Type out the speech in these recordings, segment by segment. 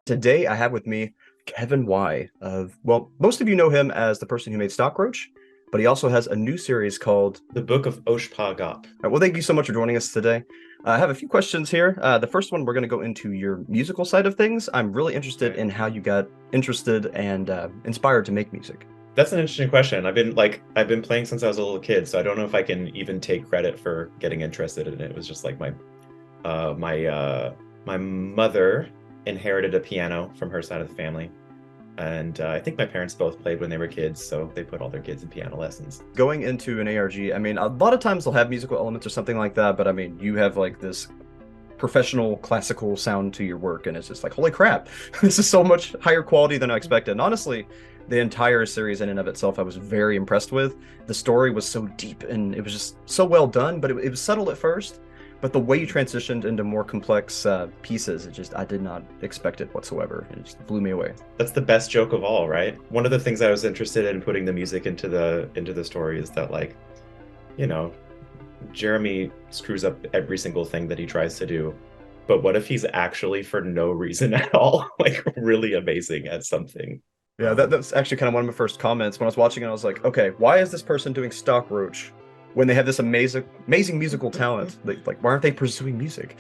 Today I have with me Kevin Y. Well, most of you know him as the person who made Stockroach, but he also has a new series called. The Book of Oshpa Gaup. Well, thank you so much for joining us today. I have a few questions here. The first one, we're going to go into your musical side of things. I'm really interested Okay. in how you got interested and inspired to make music. That's an interesting question. I've been playing since I was a little kid, so I don't know if I can even take credit for getting interested in it. It was just like my mother inherited a piano from her side of the family, and I think my parents both played when they were kids, so they put all their kids in piano lessons. Going into an ARG, I mean, a lot of times they'll have musical elements or something like that, but I mean, you have like this professional classical sound to your work, and it's just like, holy crap, this is so much higher quality than I expected. And honestly, the entire series in and of itself I was very impressed with. The story was so deep and it was just so well done, but it was subtle at first, but the way you transitioned into more complex pieces, I did not expect it whatsoever. It just blew me away. That's the best joke of all, right? One of the things I was interested in putting the music into the story is that, like, you know, Jeremy screws up every single thing that he tries to do. But what if he's actually, for no reason at all, like really amazing at something? Yeah, that's actually kind of one of my first comments when I was watching it. I was like, okay, why is this person doing Stockroach when they have this amazing musical talent? Like, why aren't they pursuing music?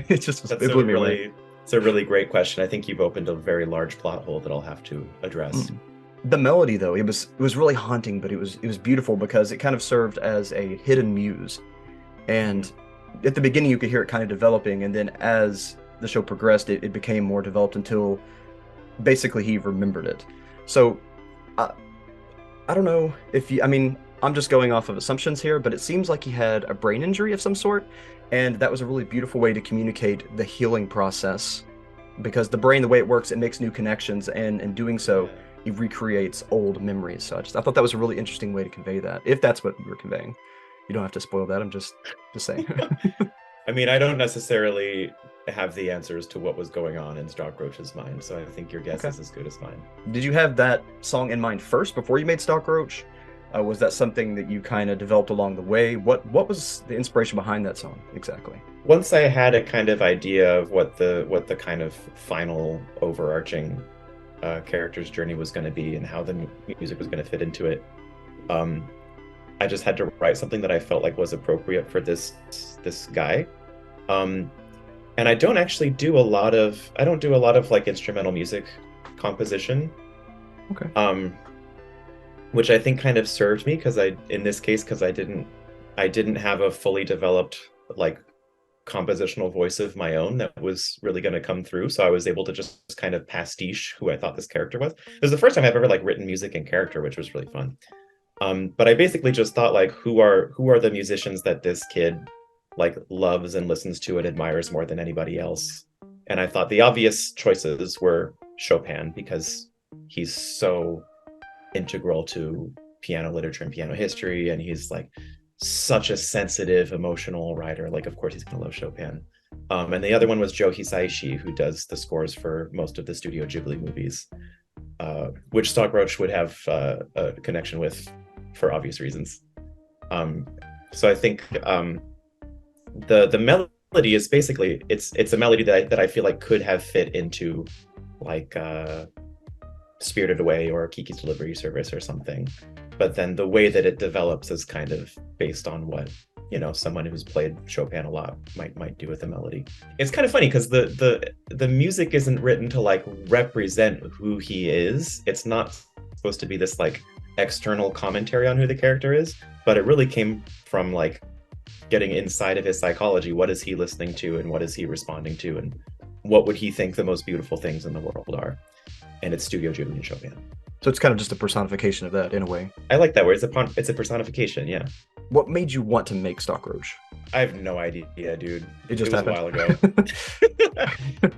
That's It a blew me away. really it's a really great question. I think you've opened a very large plot hole that I'll have to address. Mm. The melody though, it was really haunting, but it was beautiful because it kind of served as a hidden muse. And at the beginning, you could hear it kind of developing, and then as the show progressed, it became more developed until basically he remembered it. So I, I don't know if you, I mean, I'm just going off of assumptions here, but it seems like he had a brain injury of some sort, and that was a really beautiful way to communicate the healing process. Because the brain, the way it works, it makes new connections, and in doing so, Yeah. it recreates old memories. So I thought that was a really interesting way to convey that, if that's what you were conveying. You don't have to spoil that. I'm just saying. I mean, I don't necessarily have the answers to what was going on in Stockroach's mind, so I think your guess Okay. is as good as mine. Did you have that song in mind first before you made Stockroach? Was that something that you kind of developed along the way? What was the inspiration behind that song exactly? Once I had a kind of idea of what the kind of final overarching character's journey was going to be and how the music was going to fit into it, um, I just had to write something that I felt like was appropriate for this guy. Um, and I don't do a lot of like instrumental music composition, Okay. um, which I think kind of served me because in this case, because I didn't have a fully developed like compositional voice of my own that was really going to come through. So I was able to just kind of pastiche who I thought this character was. It was the first time I've ever like written music in character, which was really fun. But I basically just thought, like, who are the musicians that this kid like loves and listens to and admires more than anybody else? And I thought the obvious choices were Chopin, because he's so integral to piano literature and piano history, and he's like such a sensitive, emotional writer. Like, of course, he's gonna love Chopin. And the other one was Joe Hisaishi, who does the scores for most of the Studio Ghibli movies, which Stockroach would have a connection with for obvious reasons. Um, so I think the melody is basically it's a melody that I feel like could have fit into like Spirited Away or Kiki's Delivery Service or something. But then the way that it develops is kind of based on what, someone who's played Chopin a lot might do with the melody. It's kind of funny because the music isn't written to like represent who he is. It's not supposed to be this like external commentary on who the character is, but it really came from like getting inside of his psychology. What is he listening to, and what is he responding to, and what would he think the most beautiful things in the world are? And it's Studio Ghibli and Chopin. So it's kind of just a personification of that in a way. I like that word. It's a personification. Yeah. What made you want to make Stockroach? I have no idea, dude. It It just was a happened. while ago.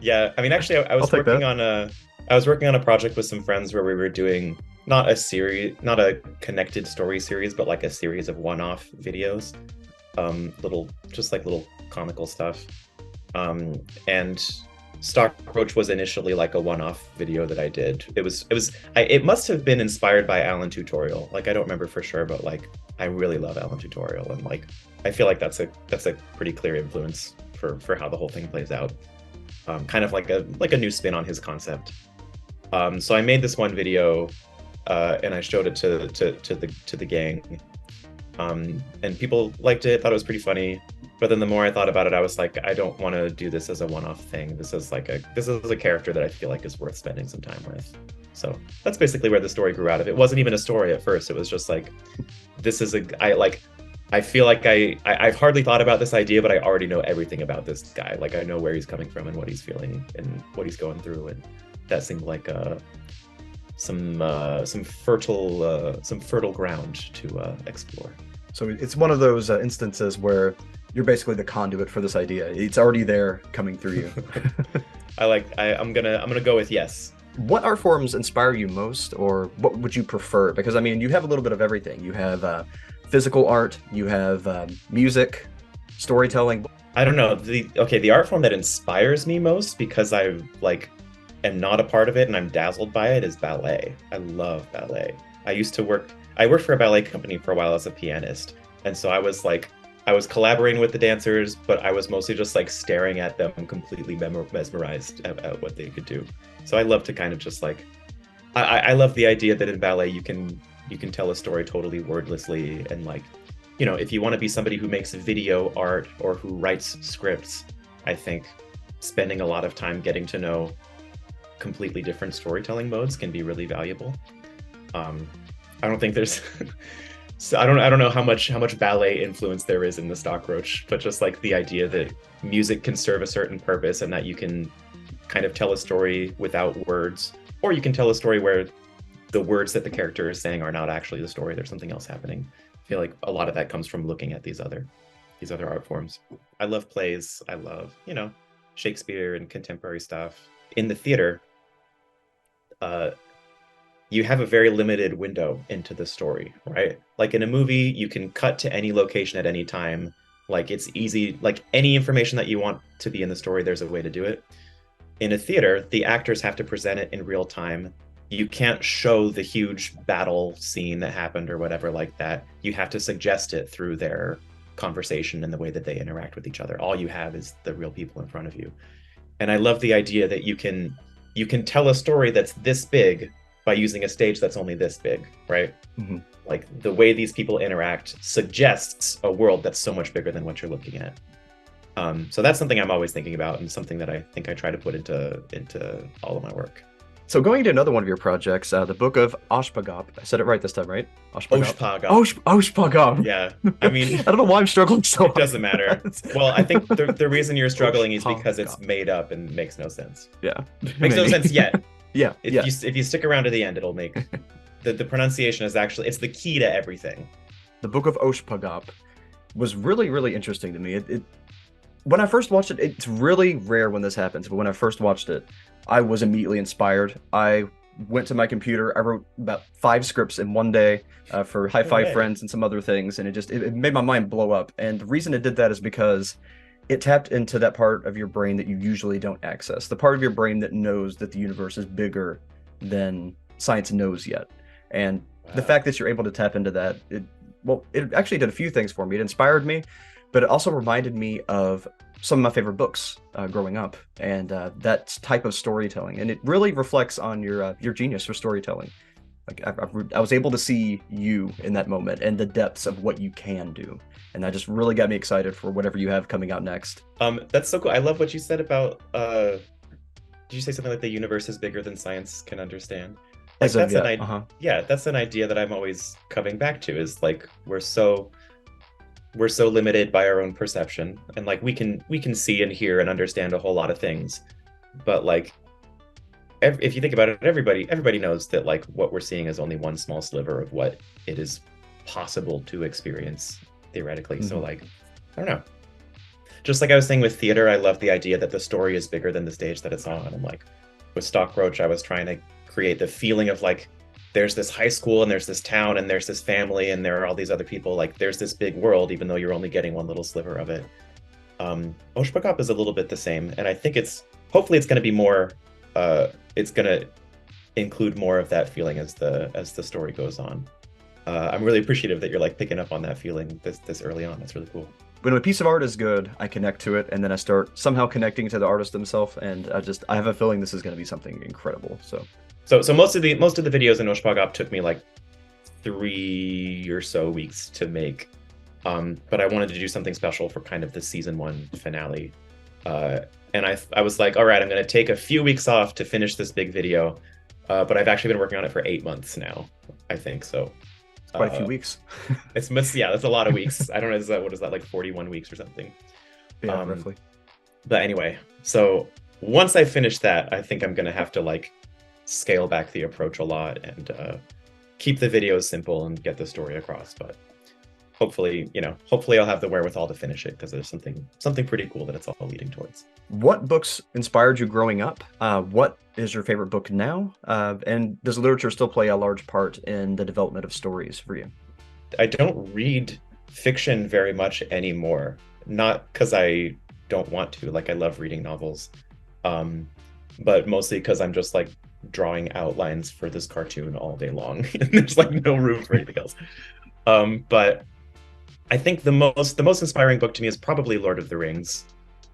Yeah, I mean, actually, I I'll was take working that. on a project with some friends where we were doing not a series, not a connected story series, but like a series of one-off videos, little comical stuff. And Stockroach was initially like a one-off video that I did. It must have been inspired by Alan Tutorial. Like, I don't remember for sure, but like I really love Alan Tutorial, and like I feel like that's a pretty clear influence for how the whole thing plays out. kind of like a new spin on his concept. So I made this one video, and I showed it to the gang, and people liked it, thought it was pretty funny. But then the more I thought about it, I was like, I don't want to do this as a one-off thing. This is a character that I feel like is worth spending some time with. So that's basically where the story grew out of. It wasn't even a story at first. It was just like, I feel like I've hardly thought about this idea, but I already know everything about this guy. Like I know where he's coming from and what he's feeling and what he's going through, and that seemed like some fertile ground to explore. So it's one of those instances where you're basically the conduit for this idea. It's already there, coming through you. I'm gonna go with yes. What art forms inspire you most, or what would you prefer? Because I mean, you have a little bit of everything. You have physical art, you have music, storytelling. I don't know. The art form that inspires me most, because I am not a part of it and I'm dazzled by it, is ballet. I love ballet. I worked for a ballet company for a while as a pianist, and so I was collaborating with the dancers, but I was mostly just like staring at them, completely mesmerized at what they could do. So I love to kind of just I love the idea that in ballet you can tell a story totally wordlessly, and if you want to be somebody who makes video art or who writes scripts, I think spending a lot of time getting to know completely different storytelling modes can be really valuable. I don't think there's so I don't know how much ballet influence there is in the Stockroach, but just like the idea that music can serve a certain purpose and that you can kind of tell a story without words, or you can tell a story where the words that the character is saying are not actually the story. There's something else happening. I feel like a lot of that comes from looking at these other art forms. I love plays. I love, Shakespeare and contemporary stuff. In the theater, you have a very limited window into the story, right? Like in a movie, you can cut to any location at any time. Like it's easy, like any information that you want to be in the story, there's a way to do it. In a theater, the actors have to present it in real time. You can't show the huge battle scene that happened or whatever like that. You have to suggest it through their conversation and the way that they interact with each other. All you have is the real people in front of you. And I love the idea that you can tell a story that's this big by using a stage that's only this big, right? Mm-hmm. Like the way these people interact suggests a world that's so much bigger than what you're looking at. So that's something I'm always thinking about, and something that I think I try to put into all of my work. So going to another one of your projects, the Book of Gaup. I said it right this time, right? Gaup. Yeah. I mean, I don't know why I'm struggling so hard. It doesn't matter. Well, I think the reason you're struggling is because it's made up and makes no sense. Yeah. Makes no sense yet. Yeah. If you stick around to the end, it'll make the pronunciation is actually, it's the key to everything. The Book of Gaup was really, really interesting to me. When I first watched it, it's really rare when this happens, but when I first watched it, I was immediately inspired. I went to my computer, I wrote about 5 scripts in one day for High Five Friends and some other things, and it made my mind blow up. And the reason it did that is because it tapped into that part of your brain that you usually don't access, the part of your brain that knows that the universe is bigger than science knows yet. And the fact that you're able to tap into that, it actually did a few things for me. It inspired me, but it also reminded me of some of my favorite books growing up, and that type of storytelling. And it really reflects on your genius for storytelling. Like I was able to see you in that moment and the depths of what you can do, and that just really got me excited for whatever you have coming out next. That's so cool. I love what you said about. Did you say something like the universe is bigger than science can understand? Like, that's an idea that I'm always coming back to. Is like we're so limited by our own perception, and like we can see and hear and understand a whole lot of things, but like if you think about it, everybody knows that like what we're seeing is only one small sliver of what it is possible to experience theoretically. Mm-hmm. So like I don't know, just like I was saying with theater, I love the idea that the story is bigger than the stage that it's on. And like with Stockroach, I was trying to create the feeling of like there's this high school and there's this town and there's this family and there are all these other people. Like there's this big world, even though you're only getting one little sliver of it. Gaup is a little bit the same, and I think hopefully it's going to be more. It's going to include more of that feeling as the story goes on. I'm really appreciative that you're like picking up on that feeling this early on. That's really cool. when a piece of art is good, I connect to it, and then I start somehow connecting to the artist themselves, and I have a feeling this is going to be something incredible. So most of the videos in Gaup took me like 3 or so weeks to make. But I wanted to do something special for kind of the season 1 finale. And I was like, all right, I'm going to take a few weeks off to finish this big video. But I've actually been working on it for 8 months now, I think. So Quite a few weeks. yeah, that's a lot of weeks. I don't know, what is that, like 41 weeks or something? Yeah, roughly. But anyway, so once I finish that, I think I'm going to have to like scale back the approach a lot and keep the videos simple and get the story across. But hopefully I'll have the wherewithal to finish it, because there's something pretty cool that it's all leading towards. What books inspired you growing up? What is your favorite book now? And does literature still play a large part in the development of stories for you? I don't read fiction very much anymore. Not because I don't want to. Like, I love reading novels, but mostly because I'm just like drawing outlines for this cartoon all day long. There's like no room for anything else. But I think the most inspiring book to me is probably Lord of the Rings.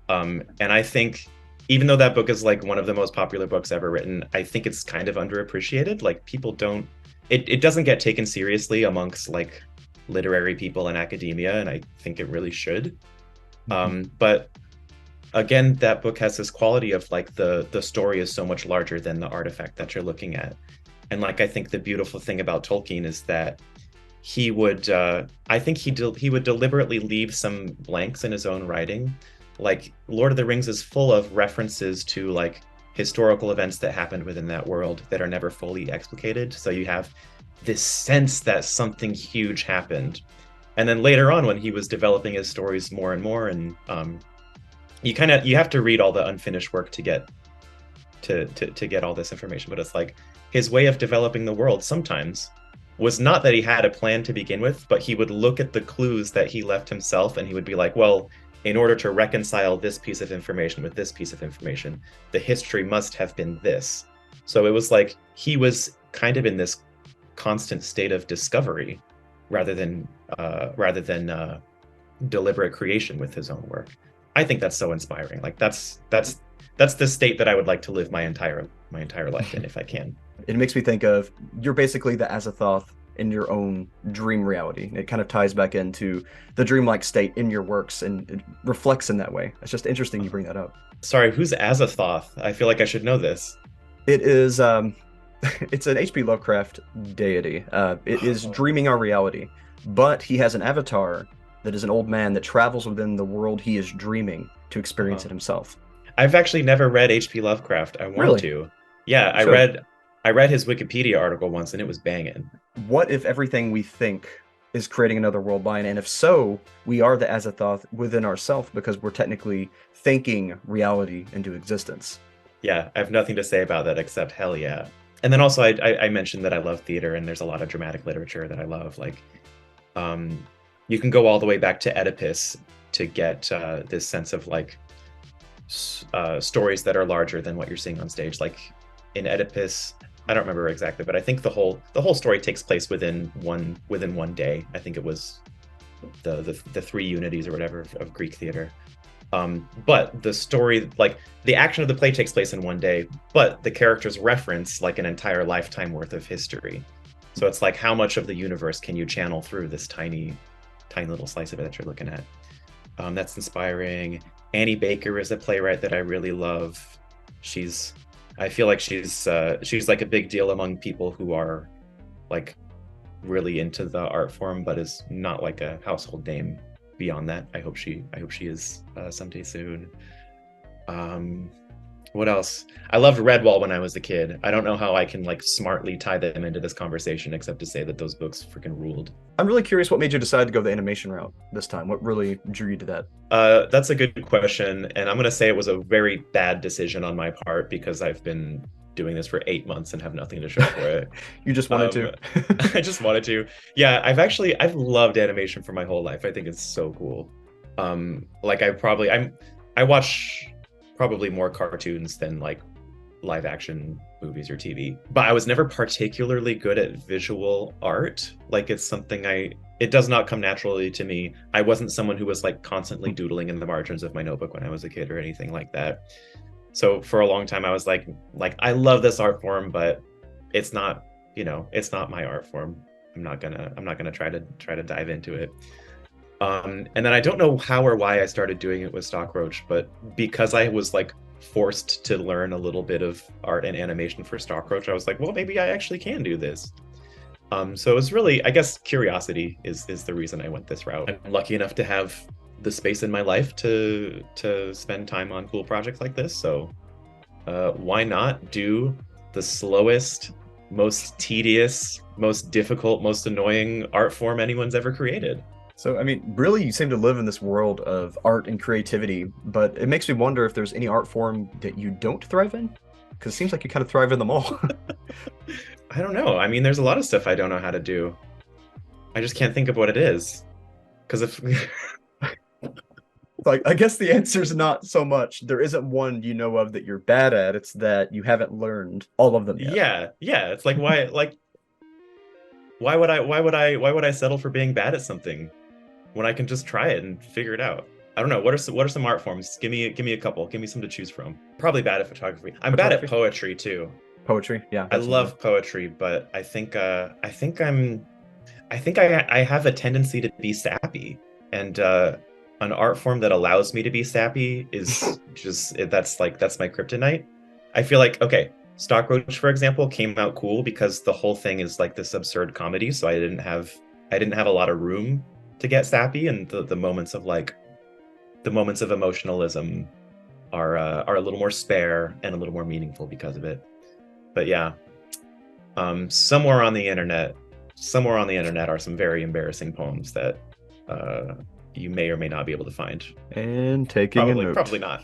And I think even though that book is like one of the most popular books ever written, I think it's kind of underappreciated. Like, people don't, it doesn't get taken seriously amongst like literary people in academia, and I think it really should. But again, that book has this quality of like the story is so much larger than the artifact that you're looking at. And like, I think the beautiful thing about Tolkien is that he would I think he would deliberately leave some blanks in his own writing. Like, Lord of the Rings is full of references to like historical events that happened within that world that are never fully explicated. So you have this sense that something huge happened. And then later on, when he was developing his stories more and more, and you have to read all the unfinished work to get to get all this information. But it's like his way of developing the world sometimes was not that he had a plan to begin with, but he would look at the clues that he left himself, and he would be like, well, in order to reconcile this piece of information with this piece of information, the history must have been this. So it was like he was kind of in this constant state of discovery rather than deliberate creation with his own work. I think that's so inspiring. Like, that's the state that I would like to live my entire life in, if I can. It makes me think of, you're basically the Azathoth in your own dream reality. It kind of ties back into the dreamlike state in your works, and it reflects in that way. It's just interesting you bring that up. Sorry, who's Azathoth? I feel like I should know this. It is it's an H.P. Lovecraft deity. It is dreaming our reality, but he has an avatar that is an old man that travels within the world he is dreaming to experience it himself. I've actually never read H.P. Lovecraft. I want to. Yeah, I read his Wikipedia article once, and it was banging. What if everything we think is creating another world line? And if so, we are the Azathoth within ourselves, because we're technically thinking reality into existence. Yeah, I have nothing to say about that except hell yeah. And then also I mentioned that I love theater, and there's a lot of dramatic literature that I love. Like, you can go all the way back to Oedipus to get this sense of like stories that are larger than what you're seeing on stage. Like in Oedipus, I don't remember exactly, but I think the whole story takes place within one day. I think it was the 3 unities or whatever of Greek theater. But the story, like the action of the play takes place in one day, but the characters reference like an entire lifetime worth of history. So it's like, how much of the universe can you channel through this tiny little slice of it that you're looking at? That's inspiring. Annie Baker is a playwright that I really love. I feel like she's like a big deal among people who are like really into the art form, but is not like a household name beyond that. I hope she is someday soon. What else? I loved Redwall when I was a kid. I don't know how I can like smartly tie them into this conversation, except to say that those books freaking ruled. I'm really curious what made you decide to go the animation route this time. What really drew you to that? That's a good question, and I'm gonna say it was a very bad decision on my part, because I've been doing this for 8 months and have nothing to show for it. You just wanted to. I just wanted to. Yeah, I've loved animation for my whole life. I think it's so cool. Like I watch probably more cartoons than like live action movies or TV, but I was never particularly good at visual art. Like, it's it does not come naturally to me. I wasn't someone who was like constantly doodling in the margins of my notebook when I was a kid or anything like that. So for a long time I was like I love this art form, but it's not, it's not my art form. I'm not gonna try to dive into it. And then I don't know how or why I started doing it with Stockroach, but because I was like forced to learn a little bit of art and animation for Stockroach, I was like, well, maybe I actually can do this. So it's really, I guess, curiosity is the reason I went this route. I'm lucky enough to have the space in my life to spend time on cool projects like this. So why not do the slowest, most tedious, most difficult, most annoying art form anyone's ever created? So, I mean, really, you seem to live in this world of art and creativity, but it makes me wonder if there's any art form that you don't thrive in, because it seems like you kind of thrive in them all. I don't know. I mean, there's a lot of stuff I don't know how to do. I just can't think of what it is. Because if Like, I guess the answer is not so much. There isn't one you know of that you're bad at. It's that you haven't learned all of them yet. yeah, it's like why would I settle for being bad at something when I can just try it and figure it out? I don't know. What are some art forms? Give me a couple. Give me some to choose from. Probably bad at photography. I'm bad at poetry too. Poetry, yeah. I love poetry, but I think I have a tendency to be sappy, and an art form that allows me to be sappy is just that's my kryptonite. I feel like, okay, Stockroach, for example, came out cool because the whole thing is like this absurd comedy, so I didn't have a lot of room to get sappy, and the moments of emotionalism are a little more spare and a little more meaningful because of it. But yeah, somewhere on the internet are some very embarrassing poems that you may or may not be able to find. And taking a note. Probably not.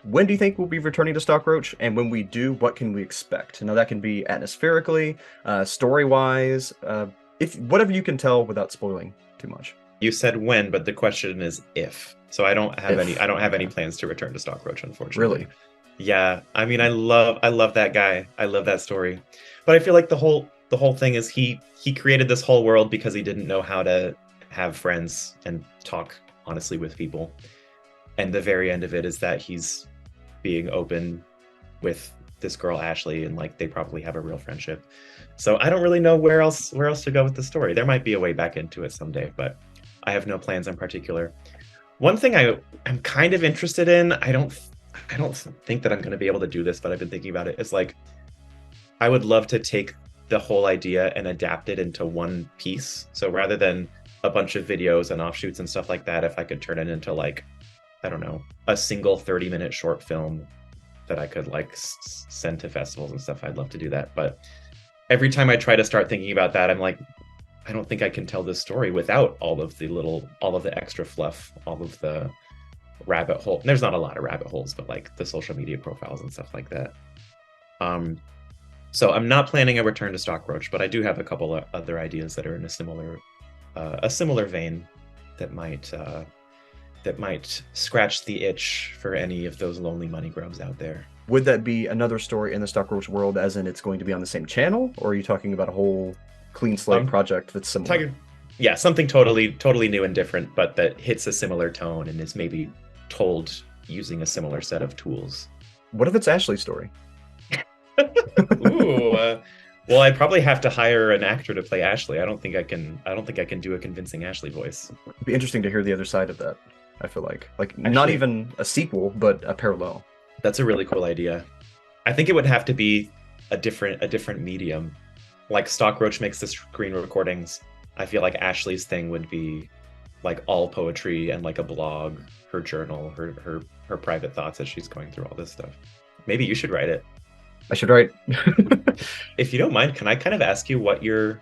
When do you think we'll be returning to Stockroach? And when we do, what can we expect? Now, that can be atmospherically, story-wise, if whatever you can tell without spoiling too much. You said when, but the question is if. So I don't have any plans to return to Stockroach, unfortunately. Really? Yeah, I mean, I love that guy. I love that story. But I feel like the whole thing is he created this whole world because he didn't know how to have friends and talk honestly with people. And the very end of it is that he's being open with this girl Ashley, and like they probably have a real friendship. So I don't really know where else to go with the story. There might be a way back into it someday, but I have no plans in particular. One thing I'm kind of interested in, I don't think that I'm going to be able to do this, but I've been thinking about it. It's like, I would love to take the whole idea and adapt it into one piece. So rather than a bunch of videos and offshoots and stuff like that, if I could turn it into like, I don't know, a single 30-minute short film that I could like send to festivals and stuff, I'd love to do that. But every time I try to start thinking about that, I'm like, I don't think I can tell this story without all of the extra fluff, all of the rabbit hole. There's not a lot of rabbit holes, but like the social media profiles and stuff like that. So I'm not planning a return to Stockroach, but I do have a couple of other ideas that are in a similar vein that might scratch the itch for any of those lonely money grubs out there. Would that be another story in the Stockroach world, as in it's going to be on the same channel, or are you talking about a whole clean slate project that's similar? Yeah, something totally new and different, but that hits a similar tone and is maybe told using a similar set of tools. What if it's Ashley's story? Ooh, well, I'd probably have to hire an actor to play Ashley. I don't think I can do a convincing Ashley voice. It'd be interesting to hear the other side of that. I feel like actually, not even a sequel, but a parallel. That's a really cool idea. I think it would have to be a different medium. Like Stockroach makes the screen recordings. I feel like Ashley's thing would be like all poetry and like a blog, her journal, her private thoughts as she's going through all this stuff. Maybe you should write it. I should write. If you don't mind, can I kind of ask you what your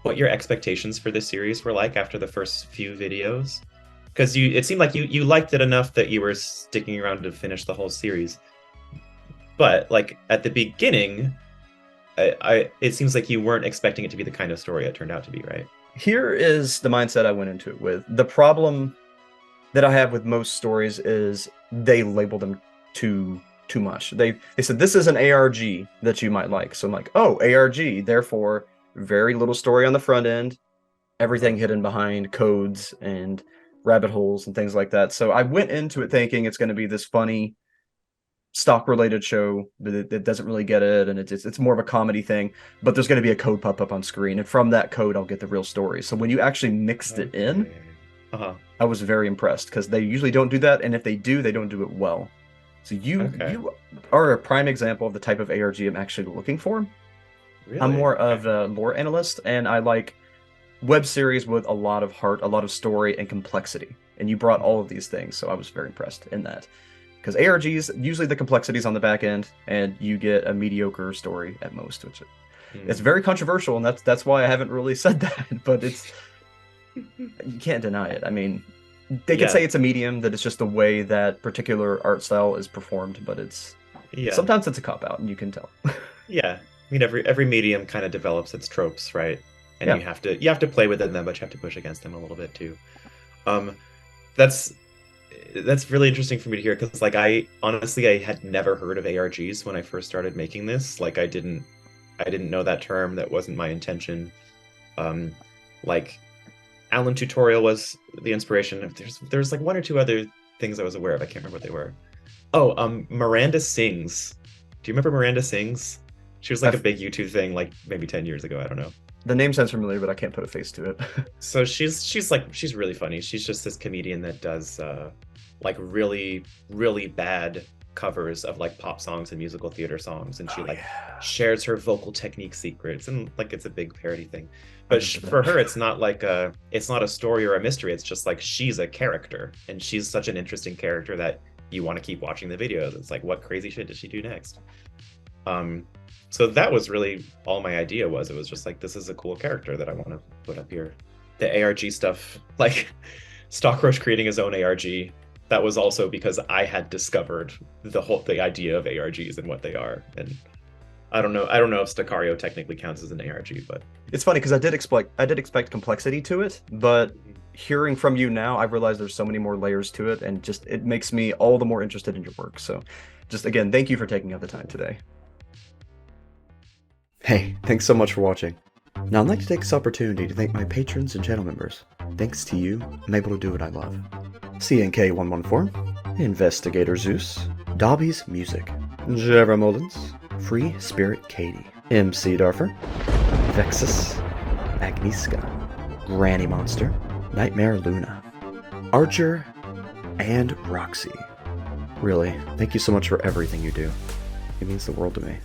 expectations for this series were like after the first few videos? Because it seemed like you liked it enough that you were sticking around to finish the whole series. But like at the beginning, it seems like you weren't expecting it to be the kind of story it turned out to be, right? Here is the mindset I went into it with. The problem that I have with most stories is they label them too much. They said this is an ARG that you might like. So I'm like, oh, ARG, therefore very little story on the front end, everything hidden behind codes and rabbit holes and things like that. So I went into it thinking it's going to be this funny stock related show, but it doesn't really get it, and it's more of a comedy thing. But there's going to be a code pop up on screen, and from that code, I'll get the real story. So when you actually mixed it in, Uh-huh. I was very impressed because they usually don't do that, and if they do, they don't do it well. So you are a prime example of the type of ARG I'm actually looking for. Really? I'm more of a lore analyst, and I like web series with a lot of heart, a lot of story, and complexity. And you brought all of these things, so I was very impressed in that. Because ARGs, usually the complexity's on the back end, and you get a mediocre story at most, which it's very controversial, and that's why I haven't really said that. But it's you can't deny it. I mean, they could say it's a medium, that it's just the way that particular art style is performed, but it's sometimes it's a cop out, and you can tell. Yeah, I mean every medium kind of develops its tropes, right? And you have to play within them, but you have to push against them a little bit too. That's really interesting for me to hear, because like I had never heard of ARGs when I first started making this. Like I didn't know that term. That wasn't my intention. Like Alan Tutorial was the inspiration. There's like one or two other things I was aware of. I can't remember what they were. Oh, Miranda Sings. Do you remember Miranda Sings? She was like a big YouTube thing, like maybe 10 years ago. I don't know. The name sounds familiar, but I can't put a face to it. So she's really funny. She's just this comedian that does like really, really bad covers of like pop songs and musical theater songs, and she shares her vocal technique secrets, and like it's a big parody thing. But for her, it's not a story or a mystery. It's just like she's a character, and she's such an interesting character that you want to keep watching the videos. It's like, what crazy shit does she do next? So that was really all my idea was. It was just like, this is a cool character that I want to put up here. The ARG stuff, like Stockroach creating his own ARG, that was also because I had discovered the idea of ARGs and what they are. And I don't know if Staccario technically counts as an ARG, but it's funny because I did expect complexity to it, but hearing from you now, I realize there's so many more layers to it, and just it makes me all the more interested in your work. So just again, thank you for taking up the time today. Hey, thanks so much for watching. Now I'd like to take this opportunity to thank my patrons and channel members. Thanks to you, I'm able to do what I love. CNK114, Investigator Zeus, Dobby's Music, Jera Mullins, Free Spirit Katie, MC Darfer, Vexus, Agnieszka, Granny Monster, Nightmare Luna, Archer, and Roxy. Really, thank you so much for everything you do. It means the world to me.